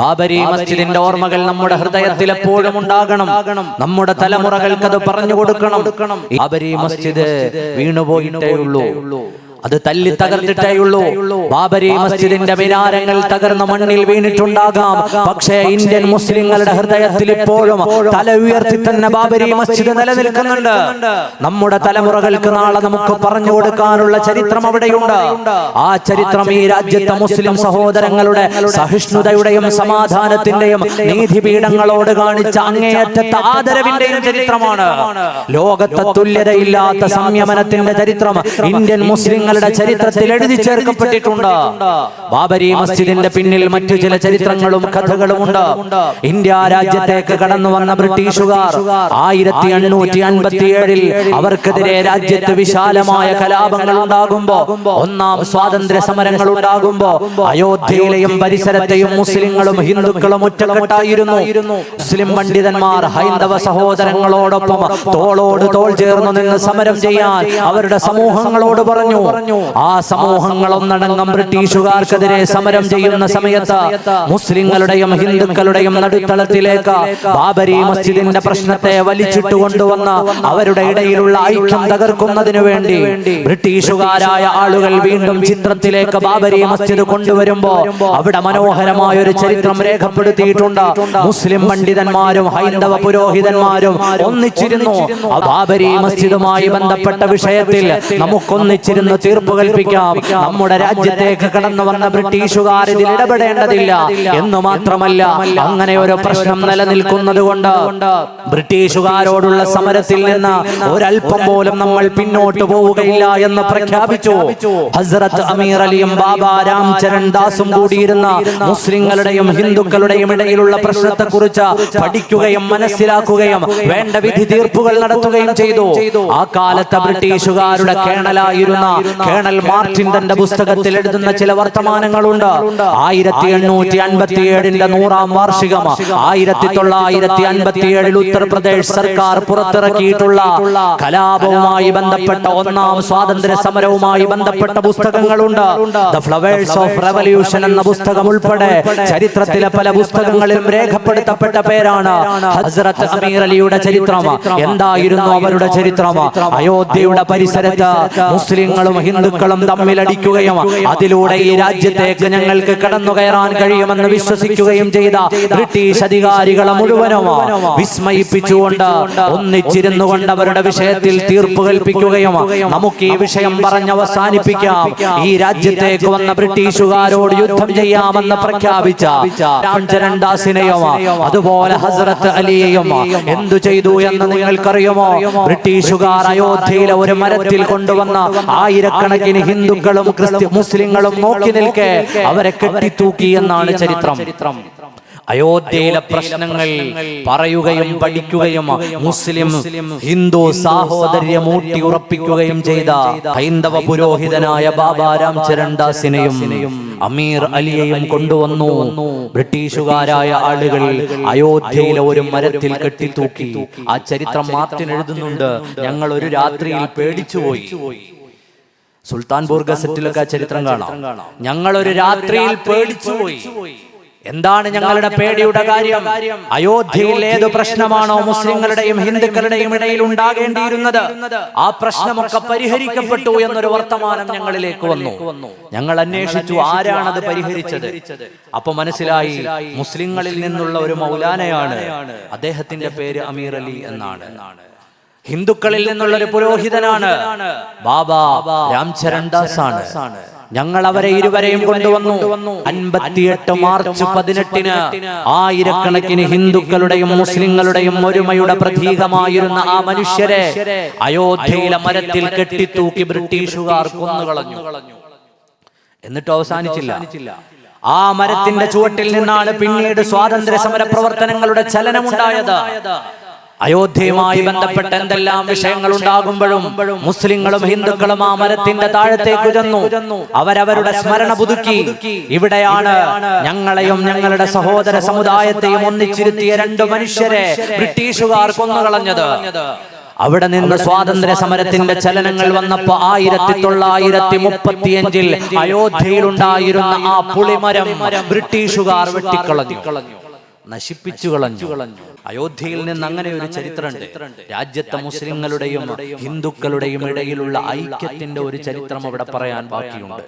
ബാബരി മസ്ജിദിന്റെ ഓർമ്മകൾ നമ്മുടെ ഹൃദയത്തിൽ എപ്പോഴും ഉണ്ടാകണം. നമ്മുടെ തലമുറകൾക്ക് അത് പറഞ്ഞു കൊടുക്കണം. ബാബരി മസ്ജിദ് വീണുപോയിട്ടേ ഉള്ളൂ, അത് തല്ലി തകർത്തിട്ടേയുള്ളൂ. ബാബരി മസ്ജിദിന്റെ മിനാരങ്ങൾ തകർന്ന മണ്ണിൽ വീണിട്ടുണ്ടാകാം, പക്ഷേ ഇന്ത്യൻ മുസ്ലിങ്ങളുടെ ഹൃദയത്തിൽ ഇപ്പോഴും തല ഉയർത്തി തന്നെ ബാബരി മസ്ജിദ് നിലനിൽക്കുന്നുണ്ട്. നമ്മുടെ തലമുറകൾക്ക് നാളെ നമുക്ക് പറഞ്ഞു കൊടുക്കാനുള്ള ചരിത്രം അവിടെയുണ്ട്. ആ ചരിത്രം ഈ രാജ്യത്തെ മുസ്ലിം സഹോദരങ്ങളുടെ സഹിഷ്ണുതയുടെയും സമാധാനത്തിന്റെയും നീതിപീഠങ്ങളോട് കാണിച്ച അങ്ങേയറ്റത്തെ ആദരവിന്റെയും ചരിത്രമാണ്. ലോകത്തെ തുല്യതയില്ലാത്ത സംയമനത്തിന്റെ ചരിത്രം ഇന്ത്യൻ മുസ്ലിങ്ങൾ ചരിത്രത്തിൽ എഴുതി ചേർക്കപ്പെട്ടിട്ടുണ്ട്. ബാബരി മസ്ജിദിന്റെ പിന്നിൽ മറ്റു ചില ചരിത്രങ്ങളും കഥകളും ഉണ്ട്. ഇന്ത്യ രാജ്യത്തേക്ക് കടന്നു വന്ന ബ്രിട്ടീഷുകാർ 1857 അവർക്കെതിരെ രാജ്യത്ത് വിശാലമായ കലാപങ്ങൾ ഉണ്ടാകുമ്പോ, ഒന്നാം സ്വാതന്ത്ര്യ സമരങ്ങൾ ഉണ്ടാകുമ്പോ അയോധ്യയിലെയും പരിസരത്തെയും മുസ്ലിങ്ങളും ഹിന്ദുക്കളും ഒറ്റക്കെട്ടായിരുന്നു. മുസ്ലിം പണ്ഡിതന്മാർ ഹൈന്ദവ സഹോദരങ്ങളോടൊപ്പം തോളോട് തോൾ ചേർന്നു നിന്ന് സമരം ചെയ്യാൻ അവരുടെ സമൂഹങ്ങളോട് പറഞ്ഞു. ആ സമൂഹങ്ങൾ ഒന്നടങ്കം ബ്രിട്ടീഷുകാർക്കെതിരെ സമരം ചെയ്യുന്ന സമയത്ത് മുസ്ലിങ്ങളുടെയും ഹിന്ദുക്കളുടെയും നടുത്തളത്തിലേക്ക് ബാബരി മസ്ജിദിന്റെ പ്രശ്നത്തെ വലിച്ചിട്ട് കൊണ്ടുവന്ന അവരുടെ ഇടയിലുള്ള ഐക്യം തകർക്കുന്നതിനു വേണ്ടി ബ്രിട്ടീഷുകാരായ ആളുകൾ വീണ്ടും ചിത്രത്തിലേക്ക് ബാബരി മസ്ജിദ് കൊണ്ടുവരുമ്പോ അവിടെ മനോഹരമായ ഒരു ചരിത്രം രേഖപ്പെടുത്തിയിട്ടുണ്ട്. മുസ്ലിം പണ്ഡിതന്മാരും ഹൈന്ദവ പുരോഹിതന്മാരും ഒന്നിച്ചിരുന്നു. ബാബരി മസ്ജിദുമായി ബന്ധപ്പെട്ട വിഷയത്തിൽ നമുക്കൊന്നിച്ചിരുന്ന് തീർപ്പ് കൽപ്പിക്കാം. നമ്മുടെ രാജ്യത്തേക്ക് കടന്നു വന്ന ബ്രിട്ടീഷുകാർ ഇതിൽ ഇടപെടേണ്ടതില്ല എന്ന് മാത്രമല്ല, അങ്ങനെ ഒരു പ്രശ്നം നിലനിൽക്കുന്നത് കൊണ്ട് ബ്രിട്ടീഷുകാരോടുള്ള സമരത്തിൽ നിന്ന് ഒരൽപ്പം പോലും നമ്മൾ പിന്നോട്ട് പോവുകയില്ല എന്ന് പ്രഖ്യാപിച്ചു. ഹസ്രത്ത് അമീർ അലിയും ബാബ രാംചരൺ ദാസും കൂടിയിരുന്ന മുസ്ലിങ്ങളുടെയും ഹിന്ദുക്കളുടെയും ഇടയിലുള്ള പ്രശ്നത്തെക്കുറിച്ച് പഠിക്കുകയും മനസ്സിലാക്കുകയും വേണ്ട വിധി തീർപ്പുകൾ നടത്തുകയും ചെയ്തു. ആ കാലത്തെ ബ്രിട്ടീഷുകാരുടെ കേണലായിരുന്ന കേണൽ മാർട്ടിൻ തന്റെ പുസ്തകത്തിൽ എഴുതുന്ന ചില വർത്തമാനങ്ങളുണ്ട്. 1857 100ാം വാർഷികം 1957 ഉത്തർപ്രദേശ് സർക്കാർ പുറത്തിറക്കിയിട്ടുള്ള കലാപവുമായി ബന്ധപ്പെട്ട ഒന്നാം സ്വാതന്ത്ര്യ സമരവുമായി ബന്ധപ്പെട്ട പുസ്തകങ്ങളുണ്ട്. ദ ഫ്ലവേഴ്സ് ഓഫ് റെവല്യൂഷൻ എന്ന പുസ്തകം ഉൾപ്പെടെ ചരിത്രത്തിലെ പല പുസ്തകങ്ങളിലും രേഖപ്പെടുത്തപ്പെട്ട പേരാണ് ഹസ്രത്ത് അമീർ അലിയുടെ ചരിത്രം. എന്തായിരുന്നു അവരുടെ ചരിത്രം? അയോധ്യയുടെ പരിസരത്ത് മുസ്ലിങ്ങളും ഹിന്ദുക്കളും തമ്മിലടിക്കുകയും അതിലൂടെ ഈ രാജ്യത്തേക്ക് ഞങ്ങൾക്ക് കടന്നു കയറാൻ കഴിയുമെന്ന് വിശ്വസിക്കുകയും ചെയ്ത ബ്രിട്ടീഷ് അധികാരികളെ മുഴുവനും വിസ്മയിപ്പിച്ചുകൊണ്ട് ഒന്നിച്ചിരുന്നുകൊണ്ട് അവരുടെ വിഷയത്തിൽ തീർപ്പ് കൽപ്പിക്കുകയും നമുക്ക് ഈ വിഷയം പറഞ്ഞവസാനിപ്പിക്കാം, ഈ രാജ്യത്തേക്ക് വന്ന ബ്രിട്ടീഷുകാരോട് യുദ്ധം ചെയ്യാമെന്ന് പ്രഖ്യാപിച്ച രാംചരൺ ദാസിനെയും അതുപോലെ ഹസ്രത്ത് അലിയെയും എന്തു ചെയ്തു എന്ന് നിങ്ങൾക്കറിയുമോ? ബ്രിട്ടീഷുകാർ അയോധ്യയിലെ ഒരു മരത്തിൽ കൊണ്ടുവന്ന ആയിരക്കണക്കിന് ഹിന്ദുക്കളും മുസ്ലിങ്ങളും നോക്കി നിൽക്കെ അവരെ കെട്ടിത്തൂക്കി എന്നാണ് ചരിത്രം. അയോധ്യയിലെ പ്രശ്നങ്ങൾ പറയുകയും പഠിക്കുകയും മുസ്ലിം ഹിന്ദു സാഹോദര്യം ഊട്ടി ഉറപ്പിക്കുകയും ചെയ്ത ഹൈന്ദവ പുരോഹിതനായ ബാബ രാംചരൺ ദാസിനെയും അമീർ അലിയെയും കൊണ്ടുവന്നു. ബ്രിട്ടീഷുകാരായ ആളുകൾ അയോധ്യയിലെ ഒരു മരത്തിൽ കെട്ടിത്തൂക്കി. ആ ചരിത്രം മാർട്ടിൻ എഴുതുന്നുണ്ട്. ഞങ്ങൾ ഒരു രാത്രിയിൽ പേടിച്ചുപോയി. സുൽത്താൻപൂർ ഗസറ്റിലൊക്കെ ആ ചരിത്രം കാണാം. ഞങ്ങളൊരു രാത്രിയിൽ പേടിച്ചുപോയി. എന്താണ് ഞങ്ങളുടെ പേടിയുടെ കാര്യം? അയോധ്യയിൽ ഏതു പ്രശ്നമാണോ മുസ്ലിങ്ങളുടെയും ഹിന്ദുക്കളുടെയും ഇടയിൽ ഉണ്ടാകേണ്ടിയിരുന്നത്, ആ പ്രശ്നമൊക്കെ പരിഹരിക്കപ്പെട്ടു എന്നൊരു വർത്തമാനം ഞങ്ങളിലേക്ക് വന്നു. ഞങ്ങൾ അന്വേഷിച്ചു ആരാണത് പരിഹരിച്ചത്. അപ്പൊ മനസ്സിലായി മുസ്ലിങ്ങളിൽ നിന്നുള്ള ഒരു മൗലാനയാണ്. അദ്ദേഹത്തിന്റെ പേര് അമീർ അലി എന്നാണ്. ഹിന്ദുക്കളിൽ നിന്നുള്ള ഒരു പുരോഹിതനാണ്, ബാബ രാംചരൺ ദാസ് ആണ്. ഞങ്ങൾ അവരെ ഇരുവരെയും കൊണ്ടുവന്നു. 58 മാർച്ച് 18 ആയിരക്കണക്കിന് ഹിന്ദുക്കളുടെയും മുസ്ലിങ്ങളുടെയും ഒരുമയുടെ പ്രതീകമായിരുന്ന ആ മനുഷ്യരെ അയോധ്യയിലെ മരത്തിൽ കെട്ടിത്തൂക്കി ബ്രിട്ടീഷുകാർ കൊന്നുകളഞ്ഞു. എന്നിട്ട് അവസാനിച്ചില്ല. ആ മരത്തിന്റെ ചുവട്ടിൽ നിന്നാണ് പിന്നീട് സ്വാതന്ത്ര്യ സമര പ്രവർത്തനങ്ങളുടെ ചലനമുണ്ടായത്. അയോധ്യയുമായി ബന്ധപ്പെട്ട എന്തെല്ലാം വിഷയങ്ങൾ ഉണ്ടാകുമ്പോഴും മുസ്ലിങ്ങളും ഹിന്ദുക്കളും ആ മരത്തിന്റെ താഴത്തേക്ക് ചെന്നു. അവരവരുടെ സ്മരണ പുതുക്കി. ഇവിടെയാണ് ഞങ്ങളെയും ഞങ്ങളുടെ സഹോദര സമുദായത്തെയും ഒന്നിച്ചിരുത്തിയ 2 മനുഷ്യരെ ബ്രിട്ടീഷുകാർ കൊന്നുകളഞ്ഞത്. അവിടെ നിന്ന് സ്വാതന്ത്ര്യ സമരത്തിന്റെ ചലനങ്ങൾ വന്നപ്പോ 1935 അയോധ്യയിലുണ്ടായിരുന്ന ആ പുളിമരം ബ്രിട്ടീഷുകാർ വെട്ടിക്കളഞ്ഞു, നശിപ്പിച്ചു കളഞ്ഞു. അയോധ്യയിൽ നിന്ന് അങ്ങനെ ഒരു ചരിത്രമുണ്ട്. രാജ്യത്തെ മുസ്ലിങ്ങളുടെയും ഹിന്ദുക്കളുടെയും ഇടയിലുള്ള ഐക്യത്തിന്റെ ഒരു ചരിത്രം അവിടെ പറയാൻ ബാക്കിയുണ്ട്.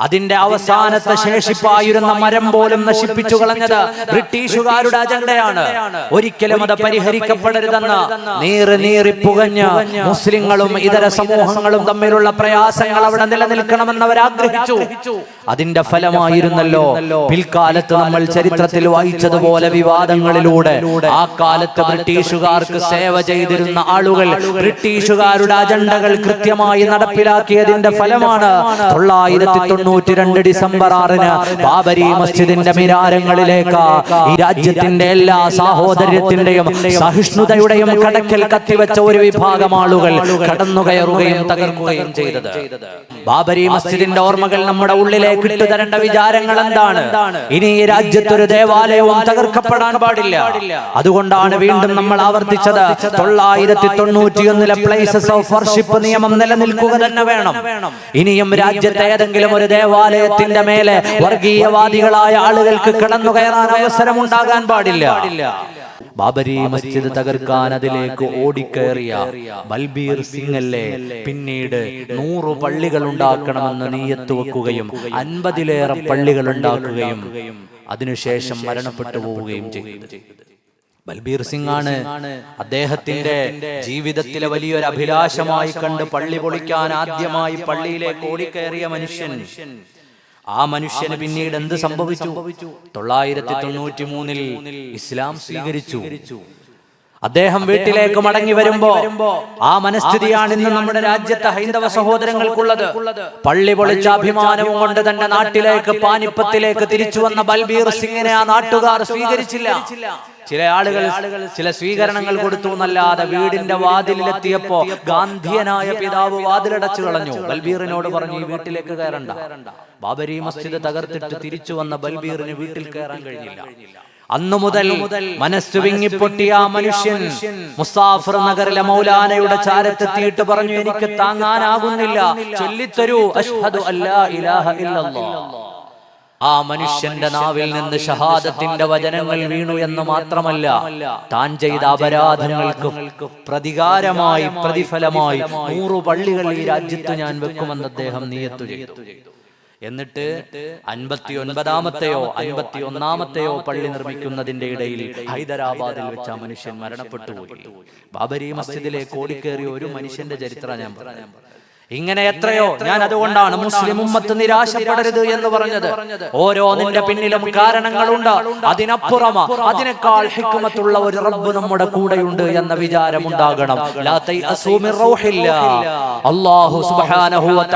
അതിന്റെ അവസാനത്തെ ശേഷിപ്പായിരുന്ന മരം പോലും നശിപ്പിച്ചു കളഞ്ഞത് ബ്രിട്ടീഷുകാരുടെ അജണ്ടയാണ്. ഒരിക്കലും അത് പരിഹരിക്കപ്പെടരുതെന്ന് നീറിപ്പുകഞ്ഞ് മുസ്ലിങ്ങളും ഇതര സമൂഹങ്ങളും തമ്മിലുള്ള പ്രയാസങ്ങൾ അവിടെ നിലനിൽക്കണമെന്ന് അവർ ആഗ്രഹിച്ചു. അതിന്റെ ഫലമായിരുന്നല്ലോ പിൽക്കാലത്ത് നമ്മൾ ചരിത്രത്തിൽ വായിച്ചതുപോലെ വിവാദങ്ങളിലൂടെ ആ കാലത്ത് ബ്രിട്ടീഷുകാർക്ക് സേവ ചെയ്തിരുന്ന ആളുകൾ ബ്രിട്ടീഷുകാരുടെ അജണ്ടകൾ കൃത്യമായി നടപ്പിലാക്കിയതിന്റെ ഫലമാണ് 1992 ഡിസംബർ 6 ബാബരി മസ്ജിദിന്റെ മിനാരങ്ങളിലേക്ക് ഈ രാജ്യത്തിന്റെ എല്ലാ സാഹോദര്യത്തിന്റെയും സഹിഷ്ണുതയുടെയും കടക്കൽ കത്തിവെച്ച ഒരു വിഭാഗം ആളുകൾ കടന്നുകയറുകയും തകർക്കുകയും ചെയ്തത്. ബാബരി മസ്ജിദിന്റെ ഓർമ്മകൾ നമ്മുടെ ഉള്ളിലേക്ക് ഇട്ടുതരേണ്ട വിചാരങ്ങൾ എന്താണ്? ഇനി ഈ രാജ്യത്തൊരു ദേവാലയവും തകർക്കപ്പെടാൻ പാടില്ല. അതുകൊണ്ടാണ് വീണ്ടും നമ്മൾ ആവർത്തിച്ചത് 1991 പ്ലേസസ് ഓഫ് വർഷിപ്പ് നിയമം നിലനിൽക്കുക തന്നെ വേണം. ഇനിയും രാജ്യത്തെ ഏതെങ്കിലും ഒരു ദേവാലയത്തിന്റെ മേലെ വർഗീയവാദികളായ ആളുകൾക്ക് കടന്നു കയറാൻ അവസരമുണ്ടാകാൻ പാടില്ല. ബാബരി മസ്ജിദ് തകർക്കാൻ അതിലേക്ക് ഓടിക്കയറിയ ബൽബീർ സിംഗ് അല്ലേ പിന്നീട് 100 പള്ളികൾ ഉണ്ടാക്കണമെന്ന് നീയത്ത് വെക്കുകയും 50-ലേറെ പള്ളികൾ ഉണ്ടാക്കുകയും അതിനുശേഷം മരണപ്പെട്ടു പോവുകയും ചെയ്തു. ബൽബീർ സിംഗ് ആണ് അദ്ദേഹത്തിന്റെ ജീവിതത്തിലെ വലിയൊരു അഭിലാഷമായി കണ്ട് പള്ളി പൊളിക്കാൻ ആദ്യമായി പള്ളിയിലേക്ക് ഓടിക്കയറിയ മനുഷ്യൻ. ആ മനുഷ്യന് പിന്നീട് എന്ത് സംഭവിച്ചു? 1993 ഇസ്ലാം സ്വീകരിച്ചു. അദ്ദേഹം വീട്ടിലേക്ക് മടങ്ങി വരുമ്പോ ആ മനസ്ഥിതിയാണ് ഇന്ന് നമ്മുടെ രാജ്യത്തെ ഹൈന്ദവ സഹോദരങ്ങൾക്കുള്ളത്. പള്ളി പൊളിച്ച അഭിമാനവും കൊണ്ട് തന്നെ നാട്ടിലേക്ക് പാനിപ്പത്തിലേക്ക് തിരിച്ചു വന്ന ബൽബീർ സിംഗിനെ ആ നാട്ടുകാർ സ്വീകരിച്ചില്ല. ചില ആളുകൾ ചില സ്വീകരണങ്ങൾ കൊടുത്തു എന്നല്ലാതെ വീടിന്റെ വാതിലിലെത്തിയപ്പോ ഗാന്ധിയനായ പിതാവ് വാതിലടച്ചു കളഞ്ഞു. ബൽബീറിനോട് പറഞ്ഞു, ഈ വീട്ടിലേക്ക് കയറണ്ട. ബാബരി മസ്ജിദ് തകർത്തിട്ട് തിരിച്ചു വന്ന ബൽബീറിന് വീട്ടിൽ കയറാൻ കഴിഞ്ഞില്ല. അന്നു മുതൽ മനസ്സു വിങ്ങിപ്പൊട്ടിയ ആ മനുഷ്യൻ മുസാഫർ നഗറിലെ മൗലാനയുടെ ചാരത്തെത്തിയിട്ട് പറഞ്ഞു, എനിക്ക് താങ്ങാനാകുന്നില്ല, ചൊല്ലിത്തരൂ അശ്ഹദു അല്ലാ ഇലാഹ ഇല്ലല്ലാഹ്. ആ മനുഷ്യന്റെ നാവിൽ നിന്ന് ഷഹാദത്തിന്റെ വചനങ്ങൾ വീണു എന്ന് മാത്രമല്ല, താൻ ചെയ്ത അപരാധങ്ങൾക്ക് പ്രതികാരമായി പ്രതിഫലമായി 100 പള്ളികൾ ഈ രാജ്യത്ത് ഞാൻ വെക്കുമെന്ന് അദ്ദേഹം നിയത്ത് ചെയ്തു. എന്നിട്ട് 59-ാമത്തെയോ 51-ാമത്തെയോ പള്ളി നിർമ്മിക്കുന്നതിന്റെ ഇടയിൽ ഹൈദരാബാദിൽ വെച്ച ആ മനുഷ്യൻ മരണപ്പെട്ടുപോയി. ബാബരി മസ്ജിദിലേക്ക് ഓടിക്കേറിയ ഒരു മനുഷ്യന്റെ ചരിത്രം ഞാൻ പറഞ്ഞു. ഇങ്ങനെ എത്രയോ. ഞാൻ അതുകൊണ്ടാണ് മുസ്ലിം ഉമ്മത്ത് നിരാശപ്പെടരുത് എന്ന് പറഞ്ഞത്. ഓരോന്നിന്റെ പിന്നിലും കാരണങ്ങളുണ്ട്. അതിനപ്പുറം അതിനേക്കാൾ ഹിക്മത്തുള്ള ഒരു റബ്ബ് നമ്മുടെ കൂടെയുണ്ട് എന്ന വിചാരം ഉണ്ടാകണം. ലാ തൈഅസൂ മിർ റൗഹില്ലാ. അല്ലാഹു സുബ്ഹാനഹു വ തആല